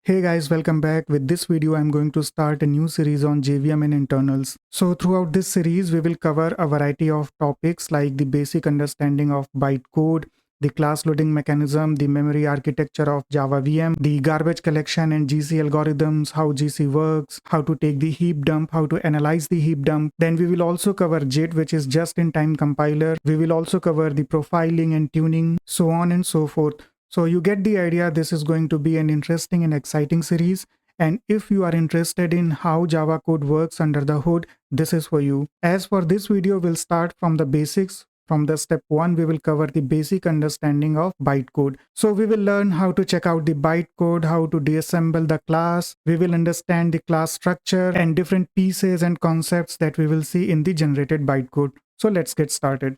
Hey guys, welcome back. With this video, I'm going to start a new series on JVM and internals. So throughout this series, we will cover a variety of topics like the basic understanding of bytecode, the class loading mechanism, the memory architecture of Java VM, the garbage collection and GC algorithms, how GC works, how to take the heap dump, how to analyze the heap dump. Then we will also cover JIT, which is just-in-time compiler. We will also cover the profiling and tuning, so on and so forth. So you get the idea, this is going to be an interesting and exciting series. And if you are interested in how Java code works under the hood, this is for you. As for this video, we'll start from the basics. From the step 1, we will cover the basic understanding of bytecode. So we will learn how to check out the bytecode, how to deassemble the class. We will understand the class structure and different pieces and concepts that we will see in the generated bytecode. So let's get started.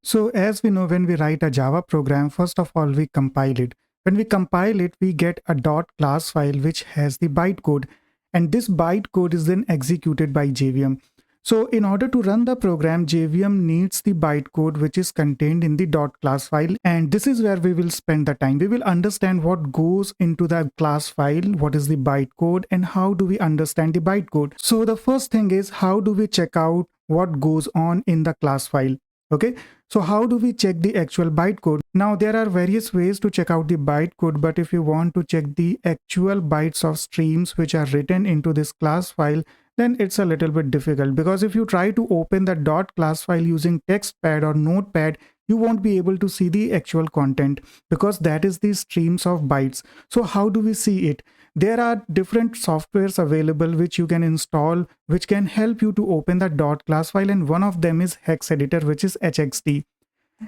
So as we know, when we write a Java program, first of all, we compile it. When we compile it, we get a .class file which has the bytecode, and this bytecode is then executed by JVM. So in order to run the program, JVM needs the bytecode which is contained in the .class file, and this is where we will spend the time. We will understand what goes into the class file, what is the bytecode, and how do we understand the bytecode. So the first thing is, how do we check out what goes on in the class file? Okay, so how do we check the actual bytecode? Now there are various ways to check out the bytecode, but if you want to check the actual bytes of streams which are written into this class file, then it's a little bit difficult, because if you try to open the .class file using TextPad or Notepad, you won't be able to see the actual content, because that is the streams of bytes. So how do we see it? There are different softwares available which you can install, which can help you to open the .class file, and one of them is hex editor, which is HXD.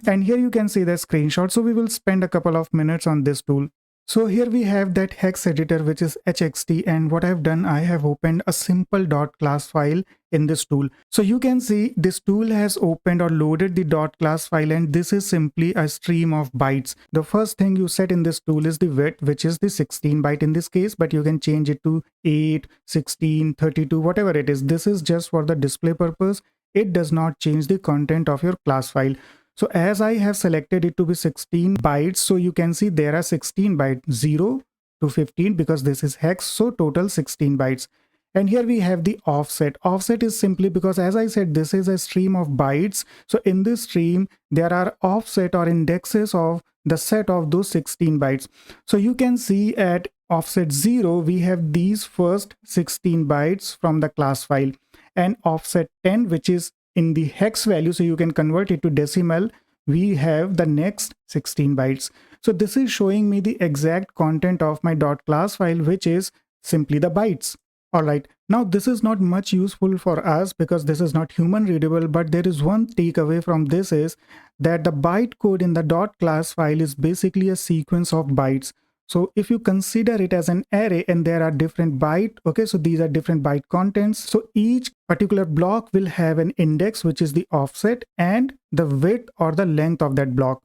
And here you can see the screenshot. So we will spend a couple of minutes on this tool. So here we have that hex editor, which is HXD, and what I've done, I have opened a simple .class file in this tool. So you can see this tool has opened or loaded the .class file, and this is simply a stream of bytes. The first thing you set in this tool is the width, which is the 16 byte in this case, but you can change it to 8, 16, 32, whatever it is. This is just for the display purpose. It does not change the content of your class file. So as I have selected it to be 16 bytes, so you can see there are 16 bytes, 0 to 15, because this is hex, so total 16 bytes. And here we have the offset. Offset is simply because, as I said, this is a stream of bytes. So in this stream, there are offset or indexes of the set of those 16 bytes. So you can see at offset 0, we have these first 16 bytes from the class file, and offset 10, which is in the hex value, so you can convert it to decimal, we have the next 16 bytes. So this is showing me the exact content of my .class file, which is simply the bytes. Alright, now this is not much useful for us because this is not human readable, but there is one takeaway from this is that the bytecode in the .class file is basically a sequence of bytes. So if you consider it as an array and there are different byte, okay, so these are different byte contents. So each particular block will have an index, which is the offset, and the width or the length of that block.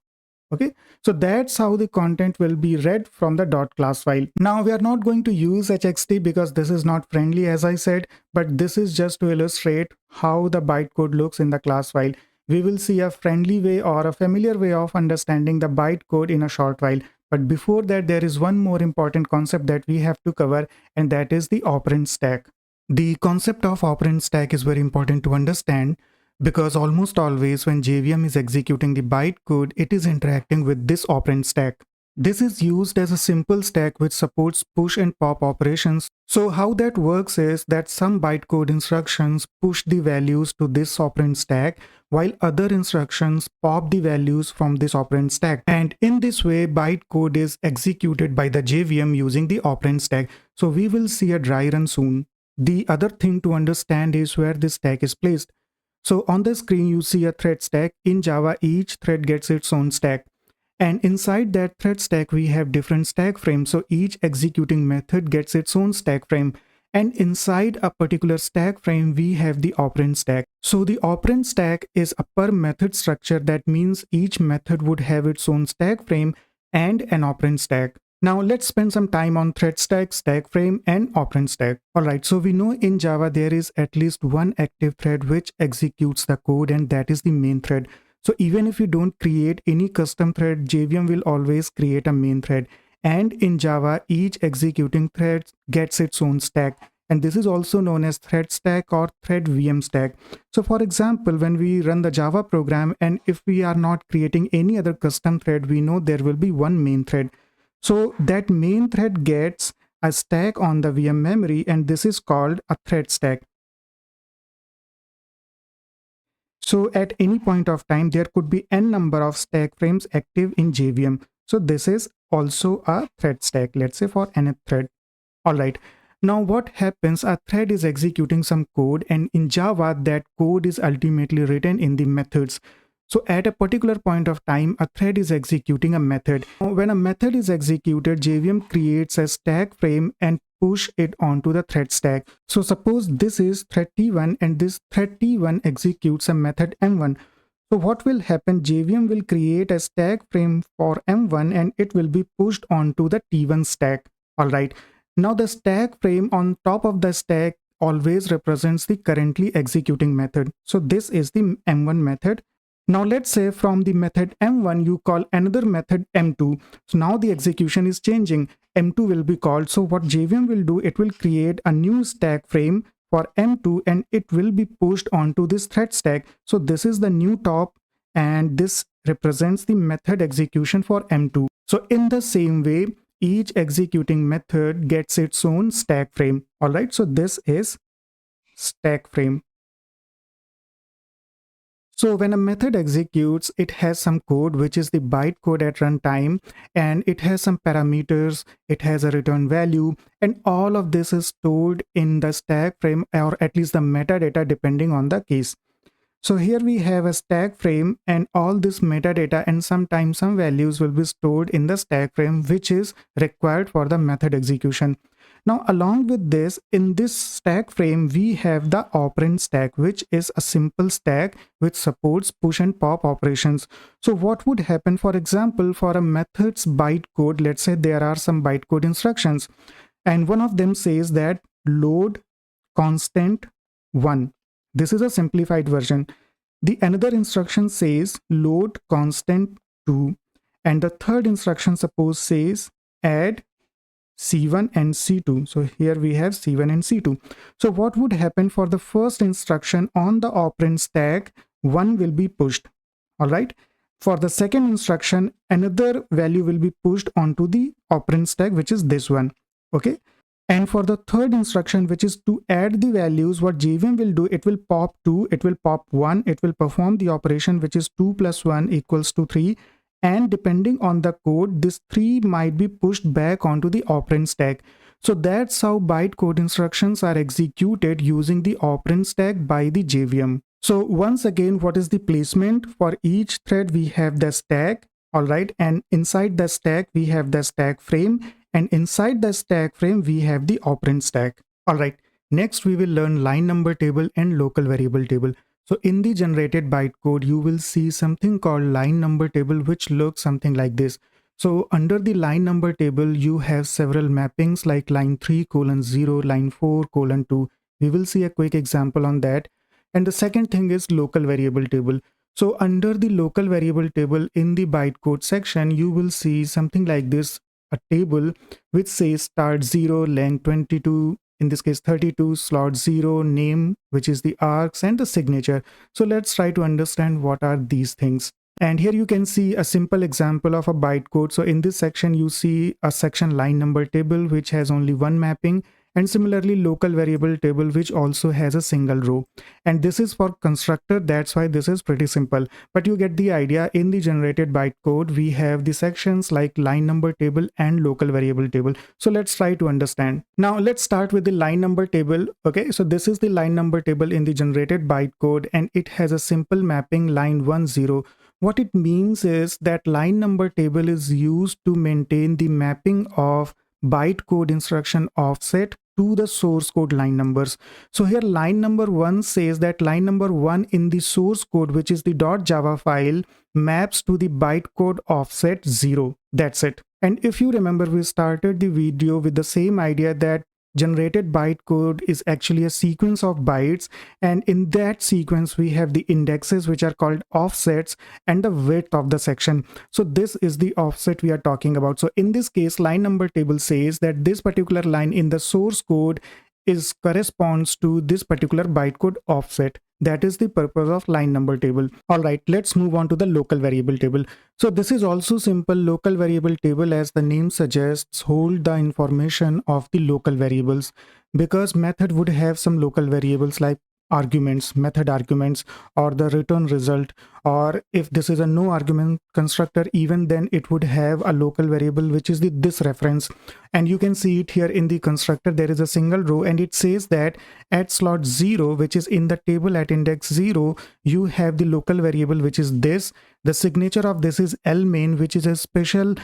Okay, so that's how the content will be read from the .class file. Now we are not going to use HXD because this is not friendly, as I said, but this is just to illustrate how the bytecode looks in the class file. We will see a friendly way or a familiar way of understanding the bytecode in a short while. But before that, there is one more important concept that we have to cover, and that is the operand stack. The concept of operand stack is very important to understand, because almost always when JVM is executing the bytecode, it is interacting with this operand stack. This is used as a simple stack which supports push and pop operations. So how that works is that some bytecode instructions push the values to this operand stack, while other instructions pop the values from this operand stack. And in this way, bytecode is executed by the JVM using the operand stack. So we will see a dry run soon. The other thing to understand is where this stack is placed. So on the screen, you see a thread stack. In Java, each thread gets its own stack. And inside that thread stack, we have different stack frames. So each executing method gets its own stack frame. And inside a particular stack frame, we have the operand stack. So the operand stack is a per method structure. That means each method would have its own stack frame and an operand stack. Now let's spend some time on thread stack, stack frame, and operand stack. Alright, so we know in Java there is at least one active thread which executes the code, and that is the main thread. So even if you don't create any custom thread, JVM will always create a main thread. And in Java, each executing thread gets its own stack. And this is also known as thread stack or thread VM stack. So for example, when we run the Java program, and if we are not creating any other custom thread, we know there will be one main thread. So that main thread gets a stack on the VM memory, and this is called a thread stack. So at any point of time, there could be n number of stack frames active in JVM. So this is also a thread stack, let's say for nth thread. All right. Now what happens, a thread is executing some code, and in Java that code is ultimately written in the methods. So at a particular point of time, a thread is executing a method. When a method is executed, JVM creates a stack frame and push it onto the thread stack. So suppose this is thread T1 and this thread T1 executes a method M1. So what will happen, JVM will create a stack frame for M1 and it will be pushed onto the T1 stack. All right. Now the stack frame on top of the stack always represents the currently executing method. So this is the M1 method. Now let's say from the method M1 you call another method M2. So now the execution is changing. M2 will be called. So what JVM will do, it will create a new stack frame for M2 and it will be pushed onto this thread stack. So this is the new top and this represents the method execution for M2. So in the same way, each executing method gets its own stack frame. All right, so this is stack frame. So when a method executes, it has some code, which is the bytecode at runtime, and it has some parameters, it has a return value, and all of this is stored in the stack frame, or at least the metadata depending on the case. So here we have a stack frame, and all this metadata and sometimes some values will be stored in the stack frame, which is required for the method execution. Now along with this, in this stack frame, we have the operand stack, which is a simple stack which supports push and pop operations. So what would happen, for example, for a method's bytecode, let's say there are some bytecode instructions, and one of them says that load constant 1. This is a simplified version. The another instruction says load constant 2, and the third instruction suppose says add C1 and C2. So here we have C1 and C2. So what would happen for the first instruction on the operand stack, 1 will be pushed. All right. For the second instruction, another value will be pushed onto the operand stack, which is this one. Okay. And for the third instruction, which is to add the values, what JVM will do, it will pop 2, it will pop 1, it will perform the operation, which is 2 plus 1 equals to 3. And depending on the code, this 3 might be pushed back onto the operand stack. So that's how bytecode instructions are executed using the operand stack by the JVM. So once again, what is the placement? For each thread, we have the stack, all right, and inside the stack, we have the stack frame, and inside the stack frame, we have the operand stack. All right, next we will learn line number table and local variable table. So in the generated bytecode, you will see something called line number table, which looks something like this. So under the line number table, you have several mappings like line 3:0, line 4:2. We will see a quick example on that. And the second thing is local variable table. So under the local variable table in the bytecode section, you will see something like this, a table which says start 0, length 22, in this case 32, slot 0, name, which is the args, and the signature. So let's try to understand what are these things. And here you can see a simple example of a bytecode. So in this section, you see a section line number table, which has only one mapping, and similarly local variable table, which also has a single row. And this is for constructor, that's why this is pretty simple, but you get the idea. In the generated bytecode, we have the sections like line number table and local variable table. So let's try to understand. Now let's start with the line number table. Okay, so this is the line number table in the generated bytecode, and it has a simple mapping line 10. What it means is that line number table is used to maintain the mapping of bytecode instruction offset to the source code line numbers. So here line number 1 says that line number 1 in the source code, which is the .java file, maps to the bytecode offset 0. That's it. And if you remember, we started the video with the same idea that generated bytecode is actually a sequence of bytes, and in that sequence we have the indexes which are called offsets and the width of the section. So this is the offset we are talking about. So in this case, line number table says that this particular line in the source code is corresponds to this particular bytecode offset. That is the purpose of line number table. All right, let's move on to the local variable table. So this is also simple. Local variable table, as the name suggests, hold the information of the local variables, because method would have some local variables like arguments, method arguments, or the return result, or if this is a no argument constructor, even then it would have a local variable which is the this reference. And you can see it here in the constructor. There is a single row and it says that at slot 0, which is in the table at index 0, you have the local variable which is this. The signature of this is lmain, which is a special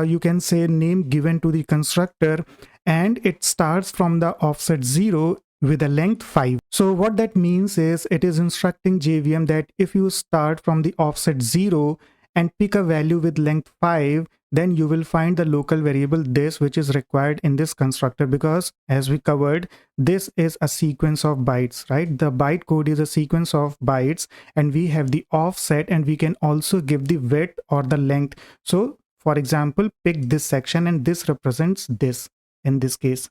you can say name given to the constructor, and it starts from the offset 0 with a length 5. So what that means is it is instructing JVM that if you start from the offset 0 and pick a value with length 5, then you will find the local variable this, which is required in this constructor, because as we covered, this is a sequence of bytes, right? The bytecode is a sequence of bytes, and we have the offset, and we can also give the width or the length. So for example, pick this section and this represents this in this case.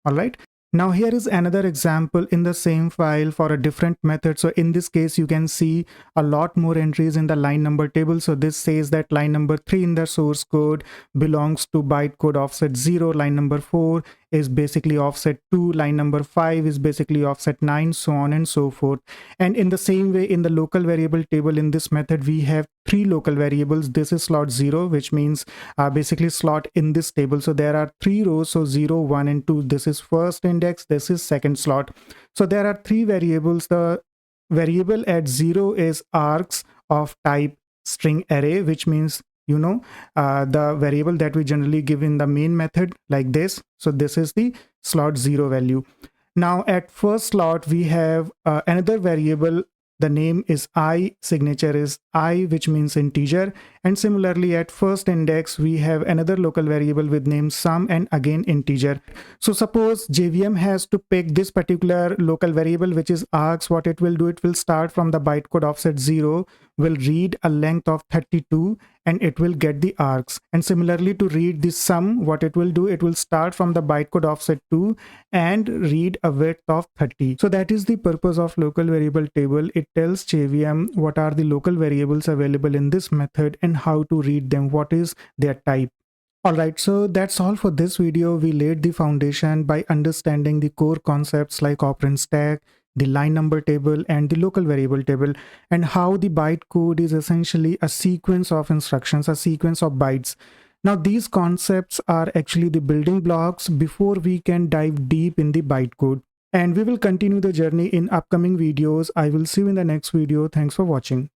All right. Now here is another example in the same file for a different method. So in this case, you can see a lot more entries in the line number table. So this says that line number 3 in the source code belongs to bytecode offset 0. Line number 4 is basically offset 2. Line number 5 is basically offset 9, so on and so forth. And in the same way, in the local variable table in this method, we have 3 local variables. This is slot 0, which means basically slot in this table. So there are 3 rows, so 0, 1 and 2. This is first index, this is second slot. So there are 3 variables. The variable at 0 is args of type string array, which means the variable that we generally give in the main method like this. So this is the slot 0 value. Now at first slot, we have another variable. The name is I, signature is I, which means integer. And similarly at first index, we have another local variable with name sum and again integer. So suppose JVM has to pick this particular local variable, which is args. What it will do, it will start from the bytecode offset 0, will read a length of 32, and it will get the args. And similarly to read the sum, what it will do, it will start from the bytecode offset 2 and read a width of 30. So that is the purpose of local variable table. It tells JVM what are the local variables available in this method and how to read them, what is their type. Alright, so that's all for this video. We laid the foundation by understanding the core concepts like Operand Stack, the line number table and the local variable table, and how the bytecode is essentially a sequence of instructions, a sequence of bytes. Now these concepts are actually the building blocks before we can dive deep in the bytecode. And we will continue the journey in upcoming videos. I will see you in the next video. Thanks for watching.